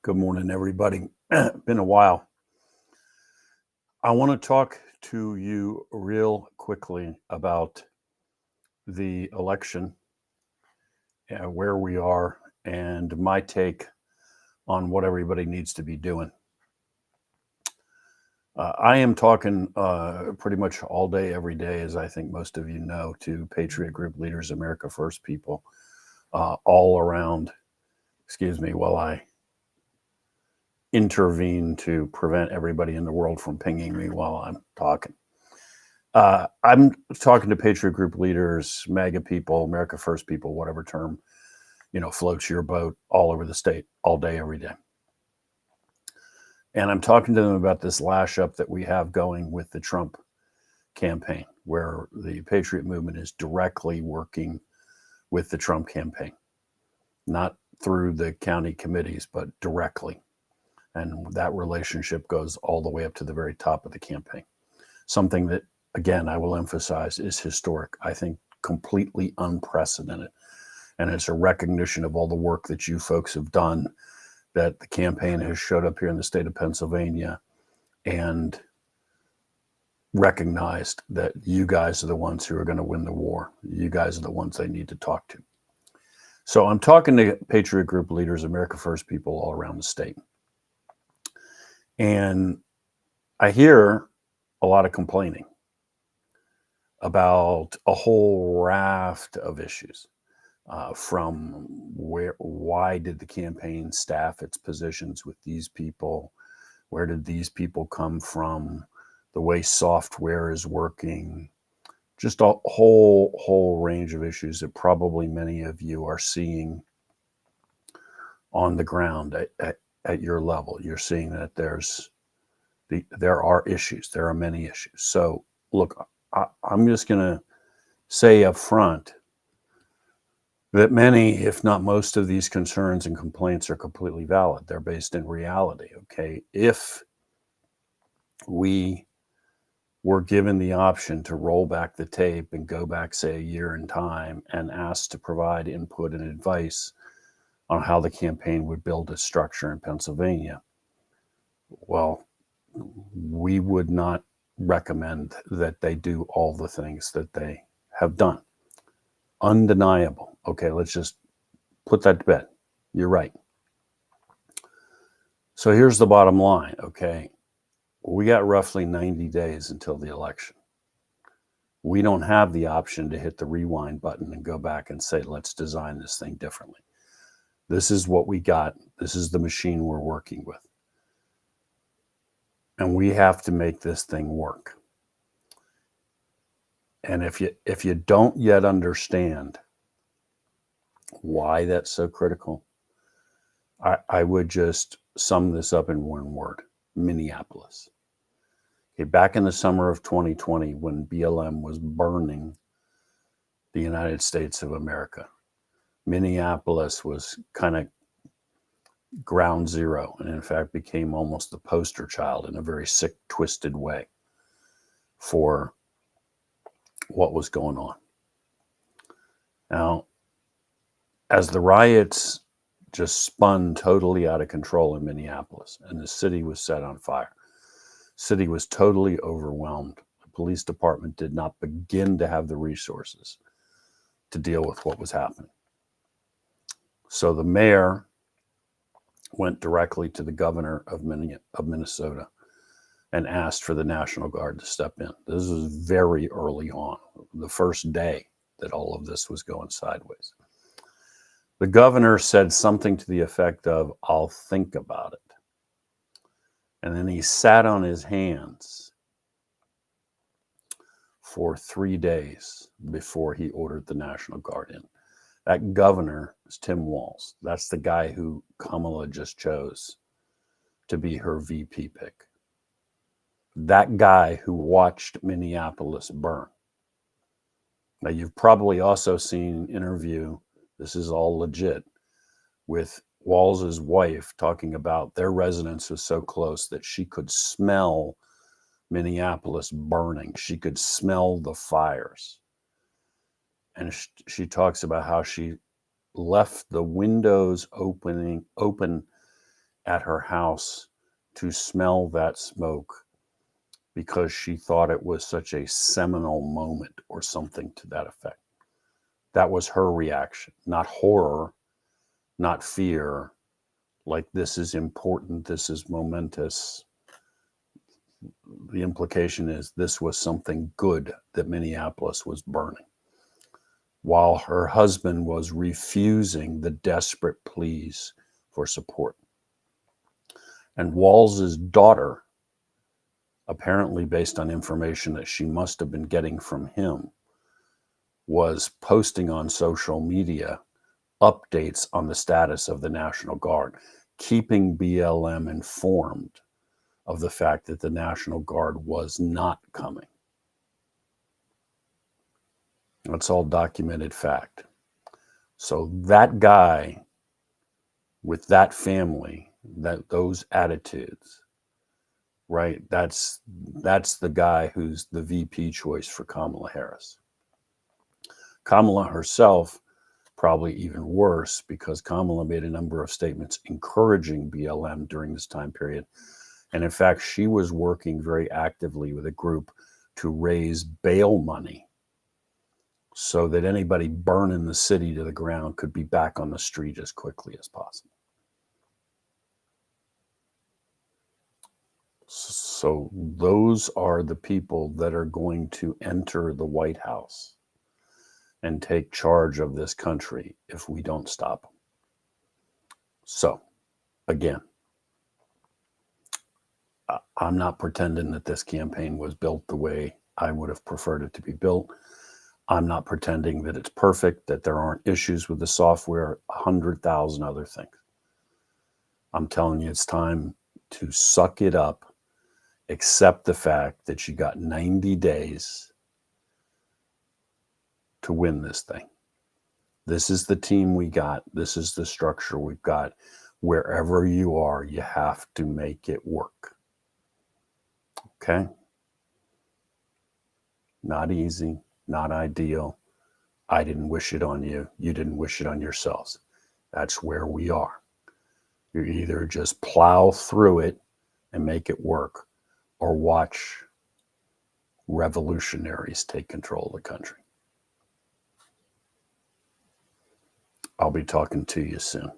Good morning, everybody. Been a while. I want to talk to you real quickly about the election, where we are, and my take on what everybody needs to be doing. I am talking pretty much all day, every day, as I think most of you know, to Patriot Group leaders, America First people, all around. Excuse me, while I intervene to prevent everybody in the world from pinging me while I'm talking. I'm talking to Patriot Group leaders, MAGA people, America First people, whatever term, floats your boat all over the state, all day, every day. And I'm talking to them about this lash up that we have going with the Trump campaign, where the Patriot movement is directly working with the Trump campaign, not through the county committees, but directly. And that relationship goes all the way up to the very top of the campaign. Something that, again, I will emphasize is historic. I think completely unprecedented. And it's a recognition of all the work that you folks have done, that the campaign has showed up here in the state of Pennsylvania and recognized that you guys are the ones who are going to win the war. You guys are the ones they need to talk to. So I'm talking to Patriot Group leaders, America First people all around the state. And I hear a lot of complaining about a whole raft of issues, from why did the campaign staff its positions with these people? Where did these people come from? The way software is working, just a whole range of issues that probably many of you are seeing on the ground at your level. You're seeing that there are issues. There are many issues. So look, I'm just going to say up front that many, if not most of these concerns and complaints are completely valid. They're based in reality, okay? If we were given the option to roll back the tape and go back, say, a year in time and asked to provide input and advice on how the campaign would build a structure in Pennsylvania, well, we would not recommend that they do all the things that they have done. Undeniable. Okay, let's just put that to bed. You're right. So here's the bottom line, okay? We got roughly 90 days until the election. We don't have the option to hit the rewind button and go back and say, let's design this thing differently. This is what we got. This is the machine we're working with. And we have to make this thing work. And if you don't yet understand why that's so critical, I would just sum this up in one word: Minneapolis. Okay, back in the summer of 2020, when BLM was burning the United States of America, Minneapolis was kind of ground zero, and in fact became almost the poster child in a very sick, twisted way for what was going on. Now, as the riots just spun totally out of control in Minneapolis and the city was set on fire, the city was totally overwhelmed. The police department did not begin to have the resources to deal with what was happening. So the mayor went directly to the governor of Minnesota and asked for the National Guard to step in. This was very early on, the first day that all of this was going sideways. The governor said something to the effect of, "I'll think about it." And then he sat on his hands for 3 days before he ordered the National Guard in. That governor is Tim Walz. That's the guy who Kamala just chose to be her VP pick. That guy who watched Minneapolis burn. Now, you've probably also seen an interview, this is all legit, with Walz's wife talking about their residence was so close that she could smell Minneapolis burning. She could smell the fires. And she talks about how she left the windows open at her house to smell that smoke because she thought it was such a seminal moment or something to that effect. That was her reaction, not horror, not fear, like this is important, this is momentous. The implication is this was something good that Minneapolis was burning, while her husband was refusing the desperate pleas for support. And Walls's daughter, apparently based on information that she must have been getting from him, was posting on social media updates on the status of the National Guard, keeping BLM informed of the fact that the National Guard was not coming. That's all documented fact. So that guy with that family, those attitudes, right? That's the guy who's the VP choice for Kamala Harris. Kamala herself, probably even worse, because Kamala made a number of statements encouraging BLM during this time period. And in fact, she was working very actively with a group to raise bail money so that anybody burning the city to the ground could be back on the street as quickly as possible. So those are the people that are going to enter the White House and take charge of this country if we don't stop them. So, again, I'm not pretending that this campaign was built the way I would have preferred it to be built. I'm not pretending that it's perfect, that there aren't issues with the software, 100,000 other things. I'm telling you, it's time to suck it up, accept the fact that you got 90 days to win this thing. This is the team we got. This is the structure we've got. Wherever you are, you have to make it work. Okay? Not easy, not ideal. I didn't wish it on you. You didn't wish it on yourselves. That's where we are. You either just plow through it and make it work, or watch revolutionaries take control of the country. I'll be talking to you soon.